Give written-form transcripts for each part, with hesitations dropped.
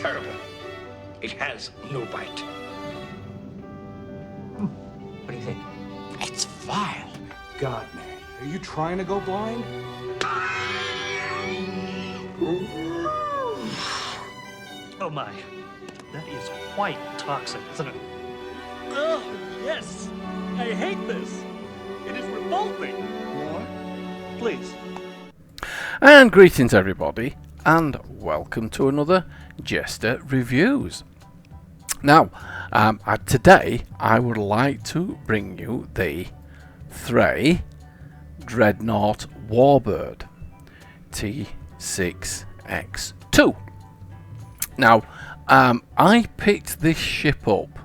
terrible. It has no bite. What do you think? It's vile. God, man, are you trying to go blind? Oh my, that is quite toxic, isn't it? Oh, yes! I hate this! It is revolting! More? Please. And greetings everybody, and welcome to another JeSter Reviews. Now, today I would like to bring you the Thrai Dreadnought Warbird T6-X2. Now, I picked this ship up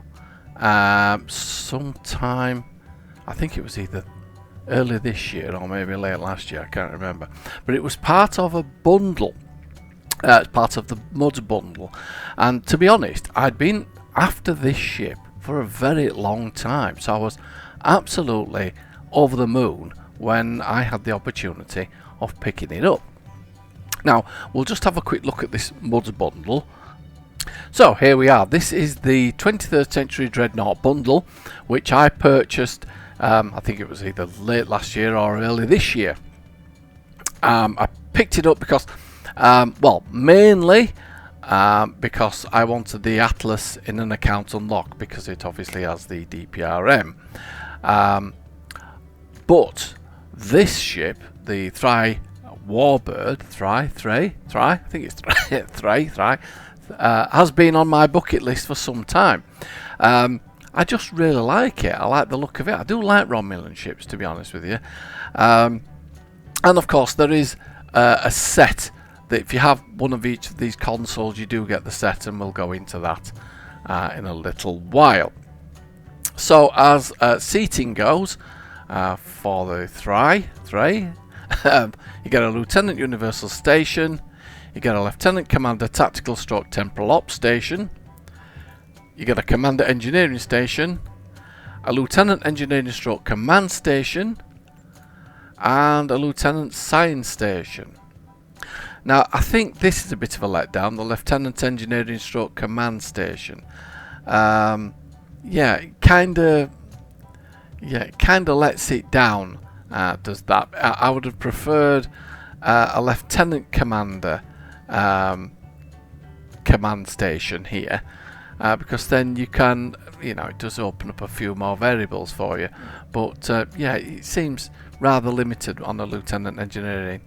sometime, I think it was either early this year or maybe late last year, I can't remember, but it was part of a bundle, part of the Mud bundle, and to be honest, I'd been after this ship for a very long time, so I was absolutely over the moon when I had the opportunity of picking it up. Now, we'll just have a quick look at this Mud bundle. So here we are. This is the 23rd Century Dreadnought bundle, which I purchased, I think it was either late last year or early this year. I picked it up because, well, mainly because I wanted the Atlas in an account unlock, because it obviously has the DPRM. But this ship, the Thrai Warbird, Thrai, I think it's Thrai, has been on my bucket list for some time. I just really like it. I like the look of it. I do like Romulan ships, to be honest with you. And of course, there is a set that if you have one of each of these consoles, you do get the set, and we'll go into that in a little while. So, as seating goes, for the Thrai, you get a Lieutenant Universal Station, you get a Lieutenant Commander Tactical Stroke Temporal Ops Station, you get a Commander Engineering Station, a Lieutenant Engineering Stroke Command Station, and a Lieutenant Science Station. Now, I think this is a bit of a letdown, the Lieutenant Engineering Stroke Command Station. Yeah, it kind of lets it down, does that. I would have preferred a Lieutenant Commander command station here, because then you can, you know, it does open up a few more variables for you, but yeah, it seems rather limited on the Lieutenant Engineering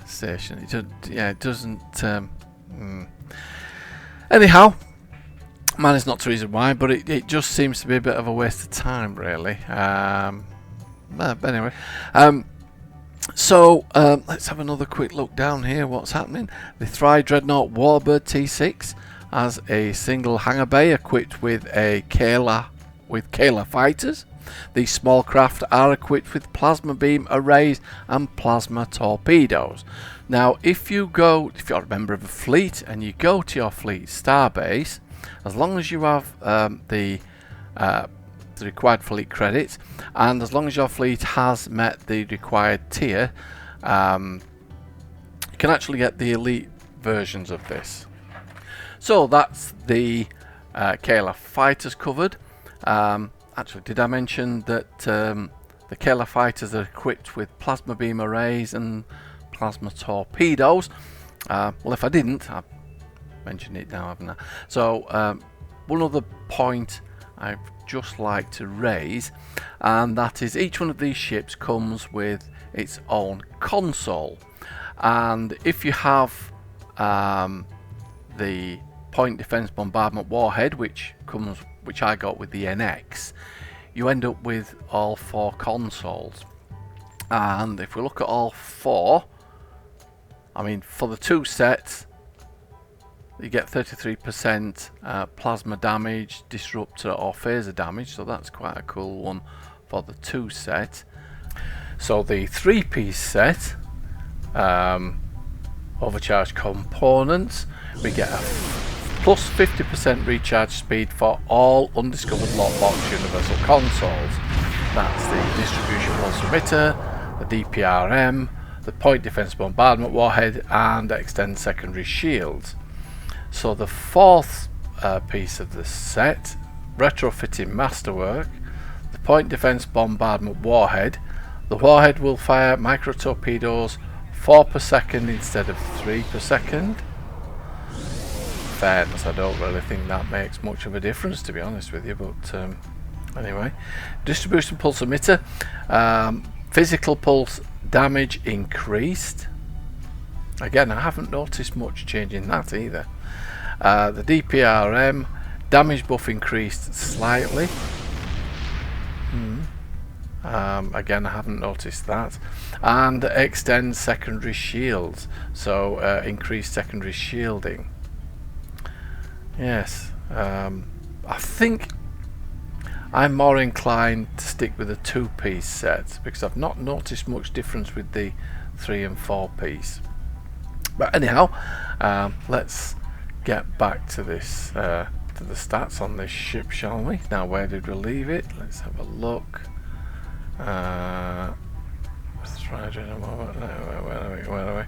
station. It doesn't anyhow, man is not the reason why, but it just seems to be a bit of a waste of time, really. But anyway, so let's have another quick look down here. What's happening? The Thrai Dreadnought Warbird T6 has a single hangar bay equipped with a Kayla fighters. These small craft are equipped with plasma beam arrays and plasma torpedoes. Now, if you're a member of a fleet and you go to your fleet starbase, as long as you have the required fleet credits, and as long as your fleet has met the required tier, you can actually get the elite versions of this. So that's the Kayla fighters covered. Actually, did I mention that the Kayla fighters are equipped with plasma beam arrays and plasma torpedoes? Well, if I didn't, I've mentioned it now, haven't I? So one other point I'd just like to raise, and that is each one of these ships comes with its own console, and if you have the Point Defense Bombardment Warhead, which I got with the NX, you end up with all four consoles. And if we look at all four, I mean, for the two sets, you get 33% plasma damage, disruptor or phaser damage, so that's quite a cool one for the two set. So the three-piece set, overcharged components, we get a plus 50% recharge speed for all undiscovered lockbox universal consoles. That's the distribution pulse emitter, the DPRM, the point defense bombardment warhead, and extend secondary shields. So the fourth piece of the set, retrofitting masterwork, the point defense bombardment warhead. The warhead will fire micro torpedoes 4 per second instead of 3 per second. Fairness, I don't really think that makes much of a difference, to be honest with you, but anyway. Distribution pulse emitter, physical pulse damage increased. Again, I haven't noticed much change in that either. The DPRM, damage buff increased slightly. Again, I haven't noticed that. And extend secondary shields, so increased secondary shielding. Yes, I think I'm more inclined to stick with a 2-piece set because I've not noticed much difference with the 3 and 4 piece. But anyhow, let's get back to this, to the stats on this ship, shall we? Now, where did we leave it? Let's have a look. Where are we?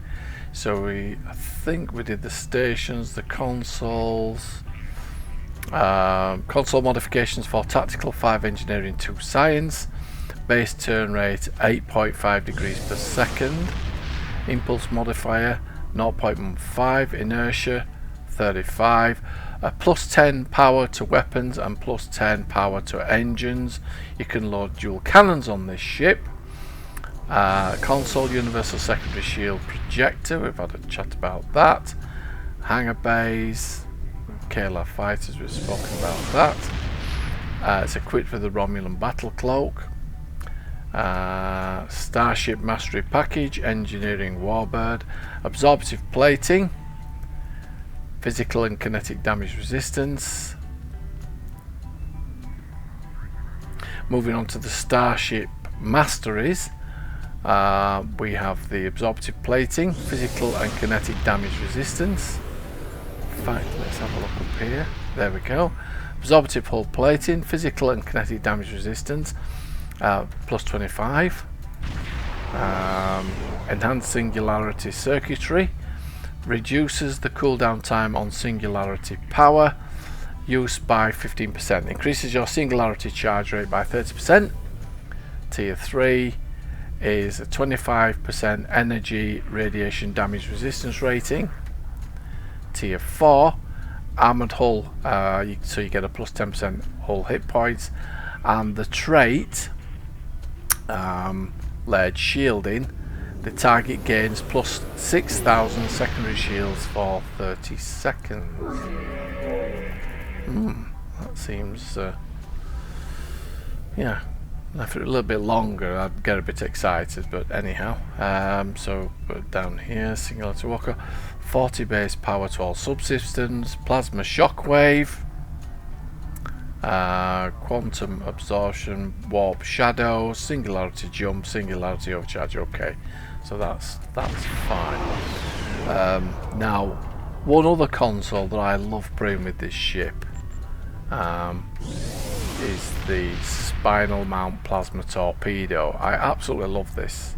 So I think we did the stations, the consoles, console modifications for tactical 5 engineering 2 science, base turn rate 8.5 degrees per second, impulse modifier 0.15, inertia 35, plus 10 power to weapons and plus 10 power to engines. You can load dual cannons on this ship. Console universal secondary shield projector, we've had a chat about that. Hangar bays, KLR fighters, we've spoken about that. It's equipped with the Romulan battle cloak. Starship mastery package, engineering warbird, absorptive plating, physical and kinetic damage resistance. Moving on to the Starship masteries. We have the absorptive plating, physical and kinetic damage resistance. In fact, let's have a look up here. There we go. Absorptive hull plating, physical and kinetic damage resistance, plus 25. Enhanced singularity circuitry, reduces the cooldown time on singularity power use by 15%. Increases your singularity charge rate by 30%. Tier 3 is a 25% energy radiation damage resistance rating. Tier 4, armored hull, so you get a plus 10% hull hit points, and the trait layered shielding, the target gains plus 6,000 secondary shields for 30 seconds. That seems yeah, if it were a little bit longer I'd get a bit excited, but anyhow. So put down here, singularity walker, 40 base power to all subsystems, plasma shockwave, quantum absorption, warp shadow, singularity jump, singularity overcharge. Okay, so that's fine. Now, one other console that I love playing with this ship is the spinal mount plasma torpedo. I absolutely love this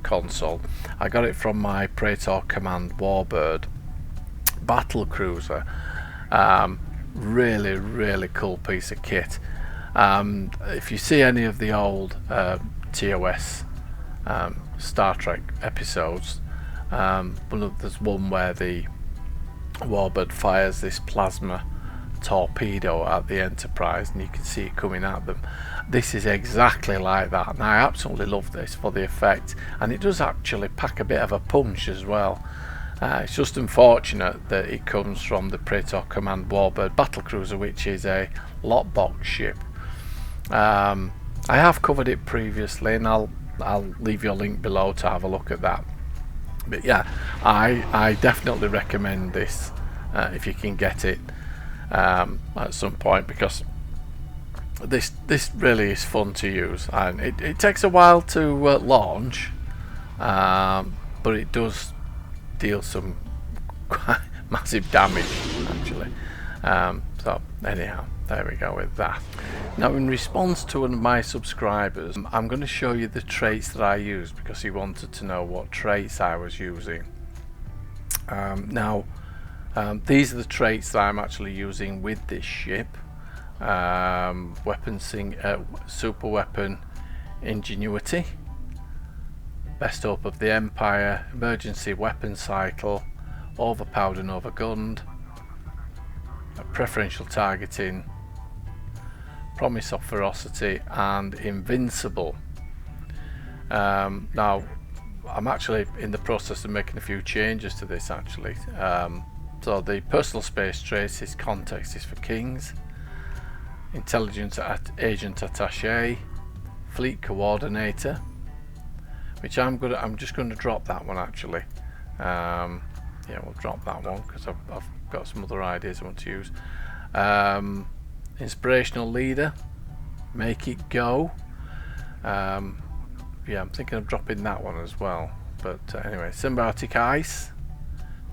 console. I got it from my Praetor Command Warbird battle cruiser. Really cool piece of kit. If you see any of the old TOS Star Trek episodes, there's one where the Warbird fires this plasma torpedo at the Enterprise and you can see it coming at them. This is exactly like that, and I absolutely love this for the effect, and it does actually pack a bit of a punch as well. It's just unfortunate that it comes from the Praetor Command Warbird battlecruiser, which is a lockbox ship. I have covered it previously, and I'll leave you a link below to have a look at that. But yeah, I definitely recommend this if you can get it at some point, because this really is fun to use, and it takes a while to launch, but it does deal some quite massive damage actually. So So anyhow, there we go with that. Now, in response to one of my subscribers, I'm going to show you the traits that I used because he wanted to know what traits I was using. These are the traits that I'm actually using with this ship. Super weapon ingenuity, best hope of the Empire, emergency weapon cycle, overpowered and overgunned, preferential targeting, promise of ferocity, and invincible. Now I'm actually in the process of making a few changes to this actually. So the personal space traits is context is for kings, intelligence agent attaché, fleet coordinator, which I'm just going to drop that one actually. Yeah, we'll drop that one because I've got some other ideas I want to use. Inspirational leader, make it go. Yeah, I'm thinking of dropping that one as well. But anyway, symbiotic ice,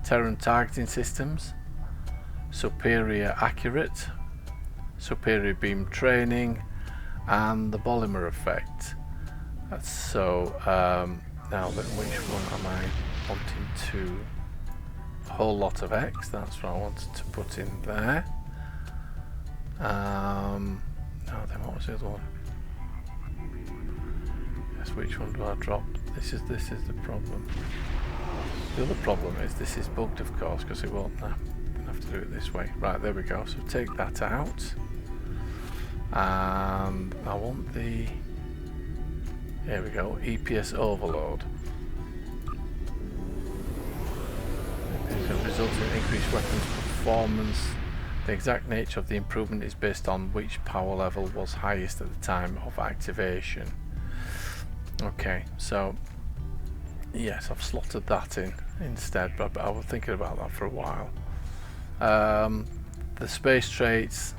Terran targeting systems, superior accurate, superior beam training, and the polymer effect. So now then, which one am I wanting to? A whole lot of X, that's what I wanted to put in there. Now then, what was the other one? Yes, which one do I drop? This is the problem. The other problem is this is bugged, of course, because it won't. I'm gonna have to do it this way. Right, there we go. So take that out, and I want the. Here we go. EPS overload. Results in increased weapons performance. The exact nature of the improvement is based on which power level was highest at the time of activation. Okay, so yes, I've slotted that in instead, but I was thinking about that for a while. The space traits,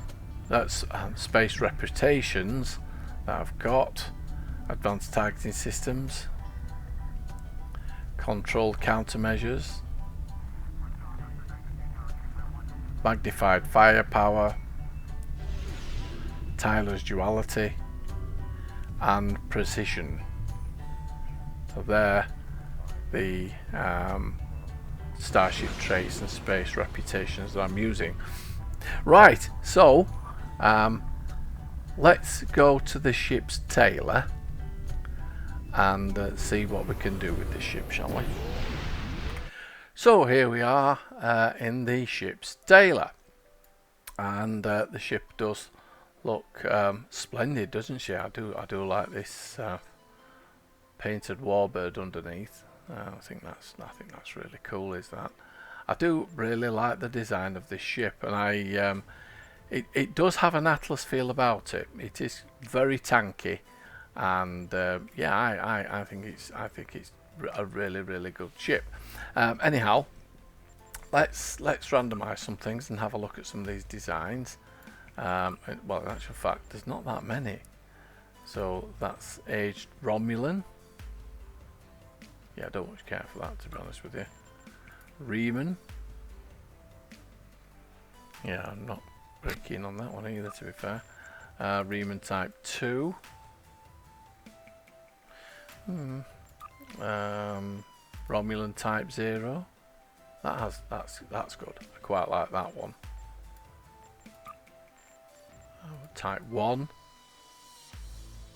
that's space reputations that I've got. Advanced targeting systems, controlled countermeasures, magnified firepower, Tyler's duality, and precision. So there, the Starship traits and space reputations that I'm using. Right, so let's go to the ship's tailor and see what we can do with the ship, shall we? So here we are in the ship's tailor, and the ship does look splendid, doesn't she? I do like this painted warbird underneath. I think that's really cool. Is that? I do really like the design of this ship, and it does have an Atlas feel about it. It is very tanky, and yeah, I think it's a really good ship. Anyhow, let's randomize some things and have a look at some of these designs. Well, in actual fact, there's not that many. So that's aged Romulan. Yeah, I don't much care for that, to be honest with you. Riemann. Yeah, I'm not very keen on that one either, to be fair. Riemann Type 2. Romulan Type 0. That's good. I quite like that one. Type 1.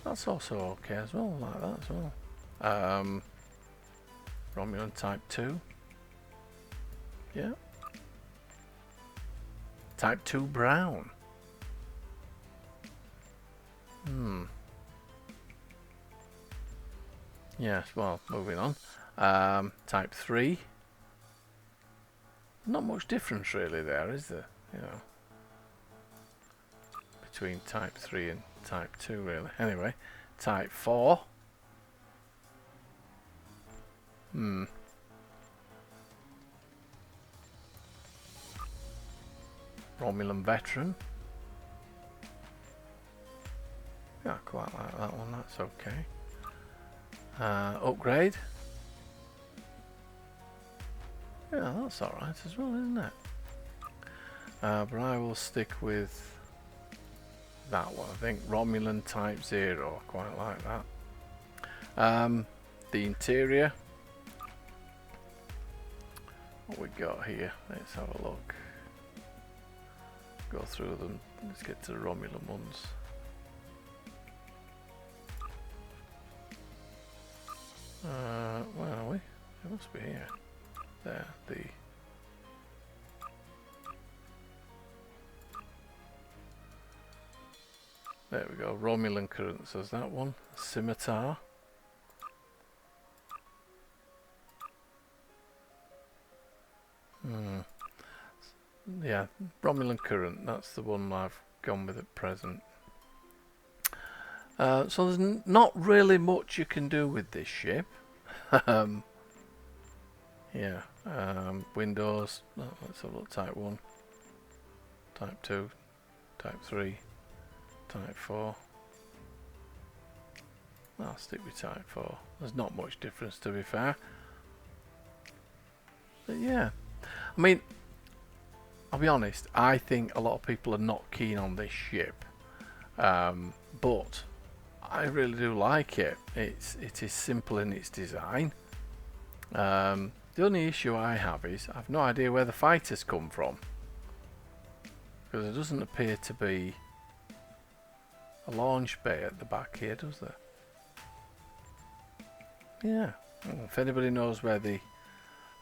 That's also okay as well. I like that as well. Romulan Type 2. Yeah. Type 2 Brown. Yes, well, moving on. Type 3. Not much difference really there, is there? You know, between Type 3 and Type 2 really. Anyway, Type 4. Romulan Veteran. Yeah, I quite like that one, that's okay. Upgrade. Yeah, that's alright as well, isn't it? but I will stick with that one. I think Romulan Type 0, I quite like that. The interior, what we got here, let's have a look. Go through them, let's get to the Romulan ones. Where are we? It must be here. There, there we go, Romulan currents, there's that one. Scimitar. Yeah, Romulan current, that's the one I've gone with at present. So there's not really much you can do with this ship. Yeah, Windows, let's have a look, Type 1, Type 2, Type 3, Type 4. I'll stick with Type 4. There's not much difference, to be fair. But yeah, I mean, I'll be honest, I think a lot of people are not keen on this ship. But I really do like it. It is simple in its design. The only issue I have is I've no idea where the fighters come from, because there doesn't appear to be a launch bay at the back here, does there? Yeah. If anybody knows where the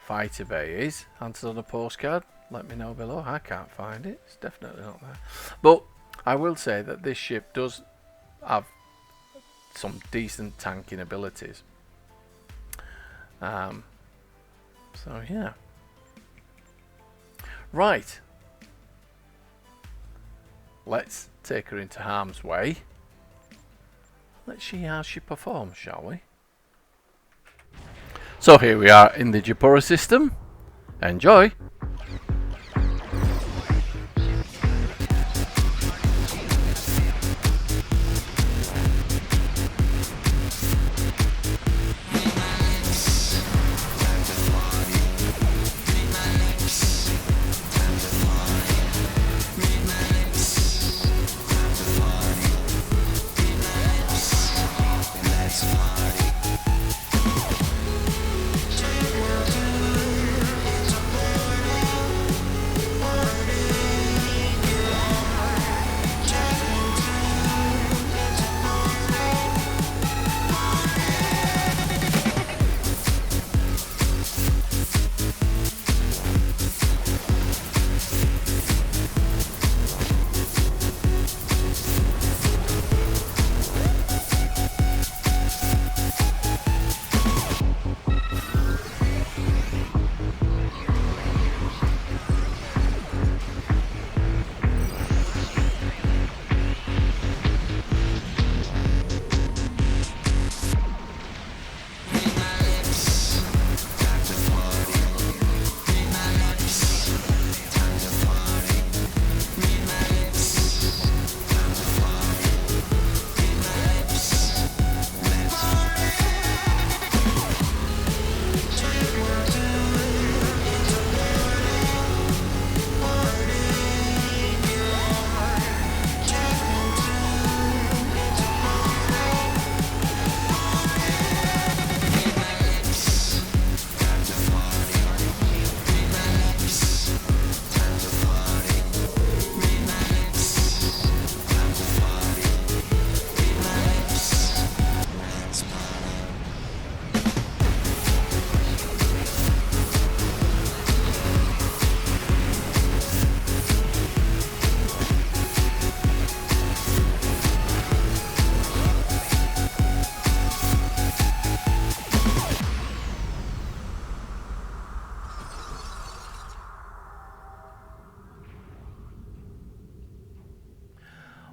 fighter bay is, answer on a postcard, let me know below. I can't find it. It's definitely not there. But I will say that this ship does have some decent tanking abilities. So yeah. Right. Let's take her into harm's way. Let's see how she performs, shall we? So here we are in the Japura system. Enjoy!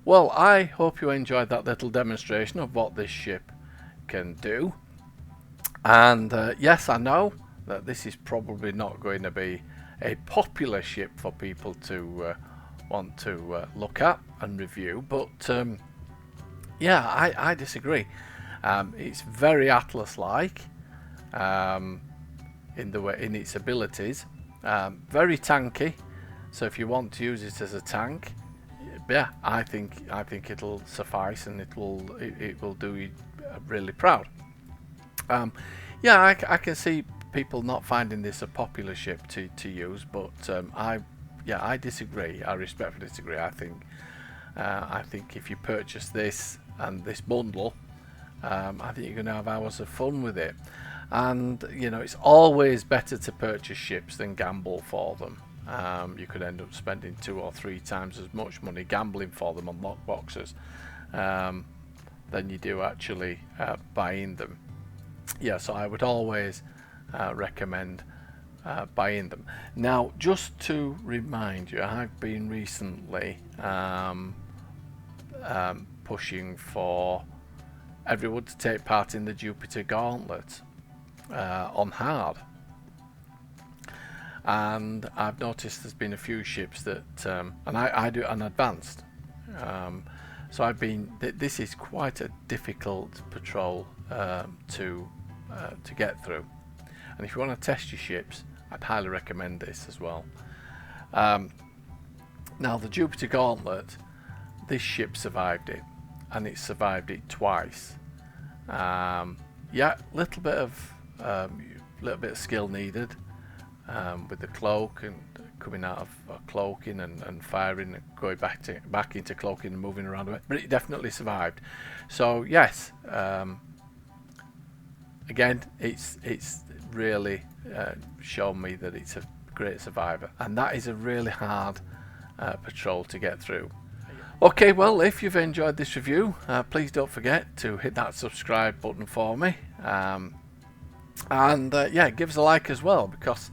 Well, I hope you enjoyed that little demonstration of what this ship can do. And yes, I know that this is probably not going to be a popular ship for people to want to look at and review, but yeah, I disagree. It's very Atlas-like in its abilities, very tanky. So if you want to use it as a tank, yeah, I think it'll suffice, and it will do you really proud. Yeah, I can see people not finding this a popular ship to use, but I disagree. I respectfully disagree. I think if you purchase this and this bundle, I think you're going to have hours of fun with it. And you know, it's always better to purchase ships than gamble for them. You could end up spending 2 or 3 times as much money gambling for them on lock boxes than you do actually buying them. Yeah, so I would always recommend buying them. Now, just to remind you, I've been recently pushing for everyone to take part in the Jupiter Gauntlet on hard, and I've noticed there's been a few ships that and I do it on advanced, so I've been this is quite a difficult patrol to get through, and if you want to test your ships, I'd highly recommend this as well. Now, the Jupiter Gauntlet, this ship survived it, and it survived it twice. Yeah, little bit of skill needed with the cloak and coming out of cloaking and firing and going back into cloaking and moving around a bit, but it definitely survived. So yes, again, it's really shown me that it's a great survivor, and that is a really hard patrol to get through. Okay, well, if you've enjoyed this review, please don't forget to hit that subscribe button for me, and yeah, give us a like as well, because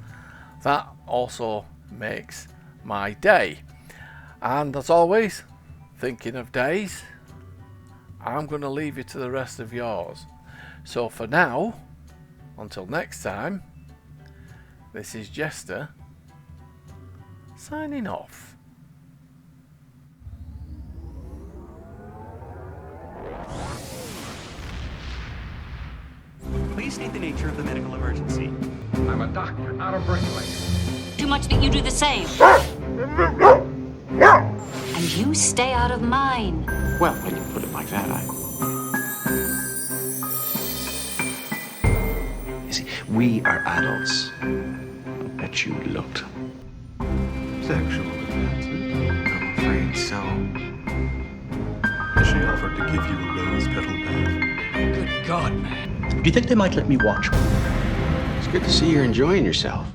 that also makes my day. And as always, thinking of days, I'm going to leave you to the rest of yours. So for now, until next time, this is JeSter signing off. Please state the nature of the medical emergency. I'm a doctor, not a bricklayer. Too much that you do the same. And you stay out of mine. Well, when you put it like that, You see, we are adults. I bet you looked. Sexual advances? I'm afraid so. She offered to give you a rose petal bath. Good God, man. Do you think they might let me watch? It's good to see you're enjoying yourself.